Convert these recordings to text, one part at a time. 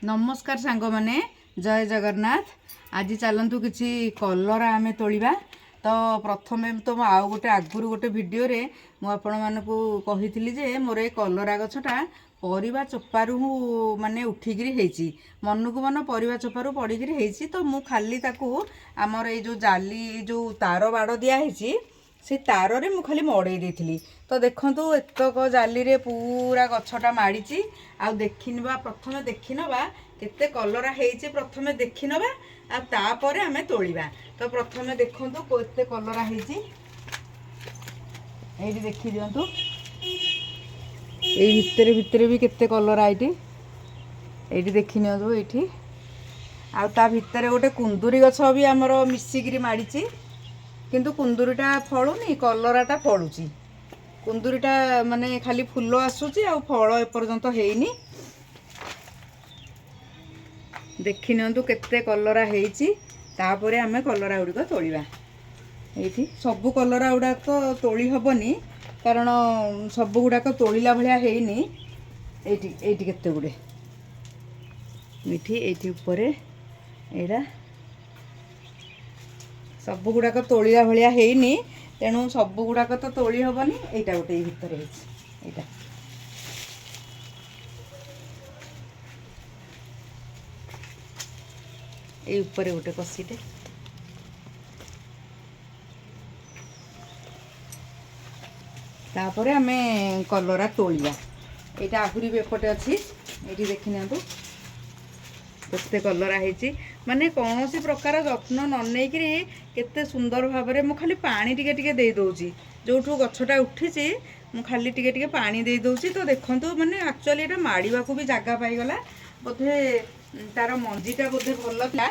नमस्कार सांग माने जय जगन्नाथ। आज चलतु किसी कलरा आमे तोलिबा। तो प्रथमे तो आउ गोटे आगुरु गोटे वीडियो रे मु आपण मानकु कहितली जे मोर ए कलरा गछटा परिबा चोपारू माने उठिगिरी हेची मनकु मन परिबा चोपारू पड़िगिरी हेची। तो मु खाली ताकू आमर ए जो जाली जो तार बाड़ दिया हेची से तार रे मु खाली मड़े देथिली। तो देखंतु एतक जाली रे पूरा गछटा माड़ीची। आ देखिनबा प्रथमे देखिनबा केते कलरा हेची प्रथमे देखिनबा आ तापरे आमे तोलिबा। तो प्रथमे देखंतु केते कलरा हेची एठी देखि दियंतु। एई भितरे भितरे भी केते कलरा एठी देखि नियंतु। एठी आ ता भितरे गोटे कुंदुरी गछ भी हमर मिसिगिरी माड़ीची किंतु कुंदुरीटा फळुनी कलराटा फळुची। कुंदुरीटा माने खाली फूल आसुची आ फळ एपर्यंत हेइनी। देखि नियंतु केते कलरा हेइची। तापरे आमे कलरा गुड़िक तोलिबा। एठी सबु कलरा गुड़ा तो तोली हबनी कारण सबु गुड़ाक तोलिला भलिया हेइनी। एठी एठी केते गुड़े एठी ऊपरे एडा सबु गुड़ाक तोलिला भलिया हेइनी। तेणु सबु गुड़ाक तो तोली हबनी। एटा गोटे भितर हेइची एटा ए ऊपर गोटे कसीटे तापरे आमे कलरा तोलिया। एटा आहुरी भी एपटे अच्छी एठी देखि नियंतु केते कलरा हेची। माने कौनसी प्रकार जत्न न नेइकरी केते सुंदर भाबरे मु खाली पानी टिके टिके देई दोउची। जोठू गछटा उठिची मु खाली टिके टिके पानी देई दोउची। तो देखंतु माने एक्चुअली एटा माड़ीबाकू भी जागा पाइगला बोधे तार मंजीटा बोधे भल था।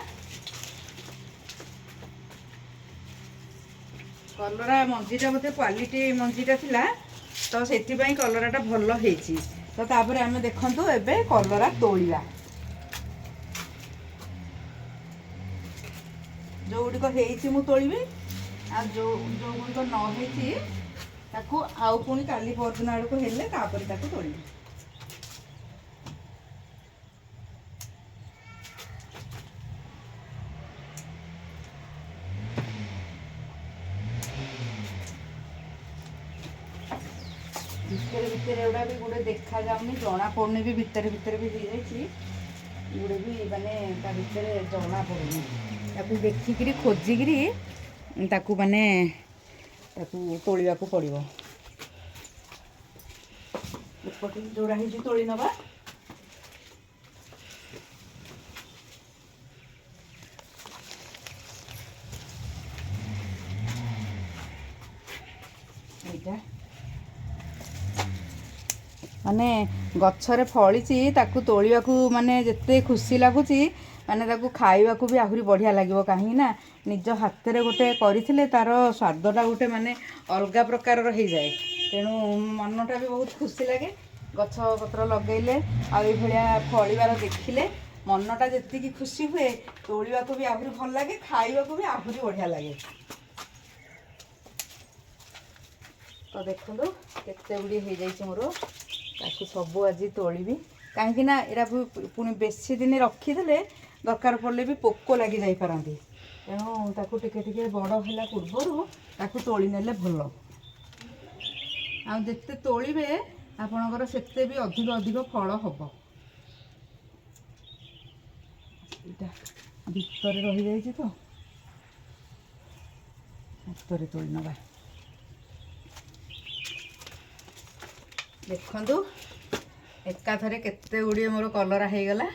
कलरा मंजीटा बोधे क्वालिटी मंजीटा थिला तो सेथिबाई कलराटा भल हेची। तो तापरे आमे देखंतु एबे कलरा तोलिबा। जो गुड़िक हेची मु तोलिबी आ जो जो गुड़िक न हेची ताकू आउ पुणी काली परदिन आड़क हेले तापरे ताकू तोलिबी। भितर भितर एवडा भी गुड़े देखा जाउनी जना पड़नी भी भितर भितर भी हो जाइए गुड़े भी माने ता भितर जना पड़नी ताकू देखिकी खोजिकी ताकू माने ताकू तोलिया को पड़िबो। एपटे जोड़ा ही तोली नबा। एटा माने गछरे फळीची ताकू तोलिबाकू माने जेते खुशी लागुची माने ताकू खाइबाकू भी आहुरी बढ़िया लागिवो। काहे ना निज हाथ रे गोटे करिथिले तार स्वादटा गोटे माने अलगा प्रकार रही जाए। तेणु मनटा भी बहुत खुशी लगे गछ पत्र लगेले आ ए भलिया फळीबार देखिले मनटा जेतिकी खुशी हुए तोलिबाकू भी आहुरी भल लागे खाइबाकू भी आहुरी बढ़िया लागे। तो देखो केते गुड़ी हो जाइए मोर ताकू सबू आज तोलिबी कहीं ना एरा पुणी बेसी दिन रखीदे दरकार पड़े भी पोक लगी जाई पारंती। तेणु ताकू टिके टिके बड़ होला पूर्व ताकू तोली नेले भल। आ जेते तोलिबे आपणकर सेते भी अधिक अधिक फल हब। एटा भितर रही जाइए तो हाथ में तोली नबा। देखंतु एकाथरे केते गुड़िए मोर कलरा हो गला।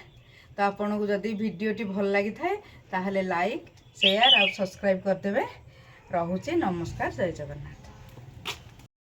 तो आपन को जदि वीडियोटी भल लगी थाए ताहले लाइक शेयर और सब्सक्राइब करदेवे। रहुची नमस्कार जय जगन्नाथ।